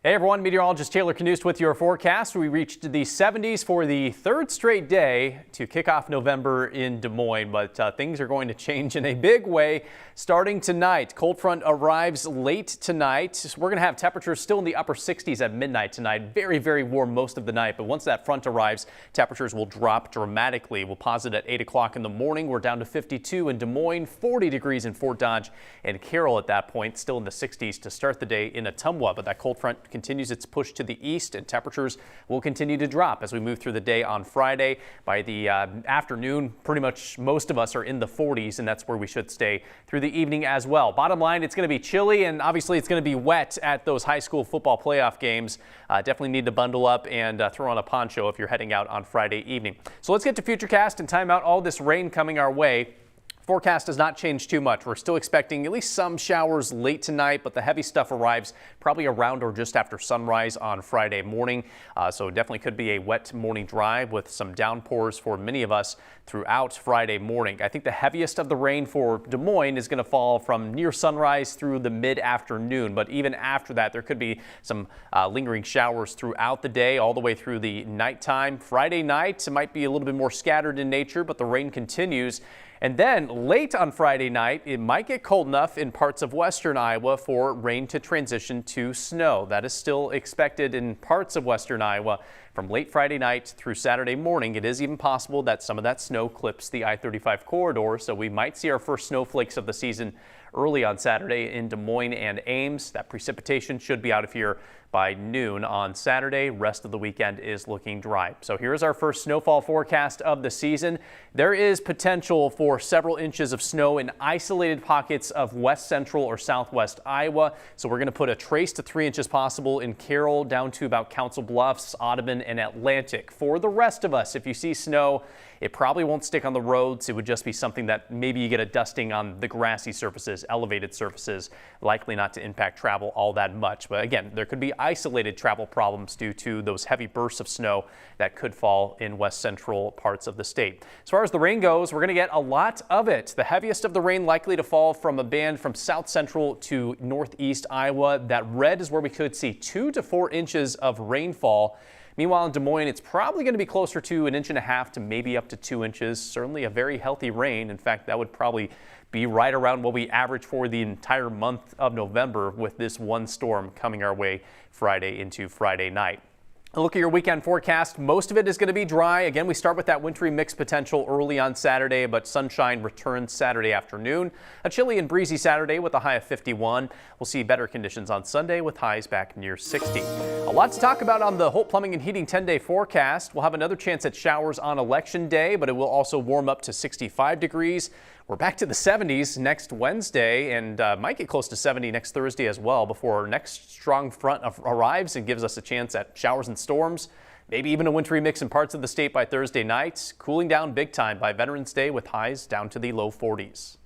Hey everyone, meteorologist Taylor Canoost with your forecast. We reached the 70s for the third straight day to kick off November in Des Moines, but things are going to change in a big way starting tonight. Cold front arrives late tonight. We're going to have temperatures still in the upper 60s at midnight tonight. Very, very warm most of the night, but once that front arrives, temperatures will drop dramatically. We'll pause it at 8 o'clock in the morning. We're down to 52 in Des Moines, 40 degrees in Fort Dodge and Carroll at that point, still in the 60s to start the day in Ottumwa, but that cold front continues its push to the east and temperatures will continue to drop as we move through the day on Friday. By the afternoon, pretty much most of us are in the 40s, and that's where we should stay through the evening as well. Bottom line, it's going to be chilly and obviously it's going to be wet at those high school football playoff games. Definitely need to bundle up and throw on a poncho if you're heading out on Friday evening. So let's get to Futurecast and time out all this rain coming our way. Forecast has not changed too much. We're still expecting at least some showers late tonight, but the heavy stuff arrives probably around or just after sunrise on Friday morning. So definitely could be a wet morning drive with some downpours for many of us throughout Friday morning. I think the heaviest of the rain for Des Moines is going to fall from near sunrise through the mid-afternoon, but even after that, there could be some lingering showers throughout the day, all the way through the nighttime. Friday night, it might be a little bit more scattered in nature, but the rain continues. And then late on Friday night, it might get cold enough in parts of western Iowa for rain to transition to snow. That is still expected in parts of western Iowa from late Friday night through Saturday morning. It is even possible that some of that snow clips the I-35 corridor, so we might see our first snowflakes of the season early on Saturday in Des Moines and Ames. That precipitation should be out of here by noon on Saturday. Rest of the weekend is looking dry. So here's our first snowfall forecast of the season. There is potential for several inches of snow in isolated pockets of west central or southwest Iowa. So we're going to put a trace to 3 inches possible in Carroll down to about Council Bluffs, Audubon and Atlantic. For the rest of us, if you see snow, it probably won't stick on the roads. It would just be something that maybe you get a dusting on the grassy surfaces, elevated surfaces, likely not to impact travel all that much. But again, there could be isolated travel problems due to those heavy bursts of snow that could fall in west central parts of the state. As far as the rain goes, we're going to get a lot of it. The heaviest of the rain likely to fall from a band from south central to northeast Iowa. That red is where we could see 2 to 4 inches of rainfall. Meanwhile, in Des Moines, it's probably going to be closer to 1.5 inches to maybe up to 2 inches. Certainly a very healthy rain. In fact, that would probably be right around what we average for the entire month of November with this one storm coming our way Friday into Friday night. A look at your weekend forecast. Most of it is going to be dry. Again, we start with that wintry mix potential early on Saturday, but sunshine returns Saturday afternoon. A chilly and breezy Saturday with a high of 51. We'll see better conditions on Sunday with highs back near 60. A lot to talk about on the Holt Plumbing and Heating 10-day forecast. We'll have another chance at showers on Election Day, but it will also warm up to 65 degrees. We're back to the 70s next Wednesday and might get close to 70 next Thursday as well before our next strong front arrives and gives us a chance at showers and storms. Maybe even a wintry mix in parts of the state by Thursday night. Cooling down big time by Veterans Day with highs down to the low 40s.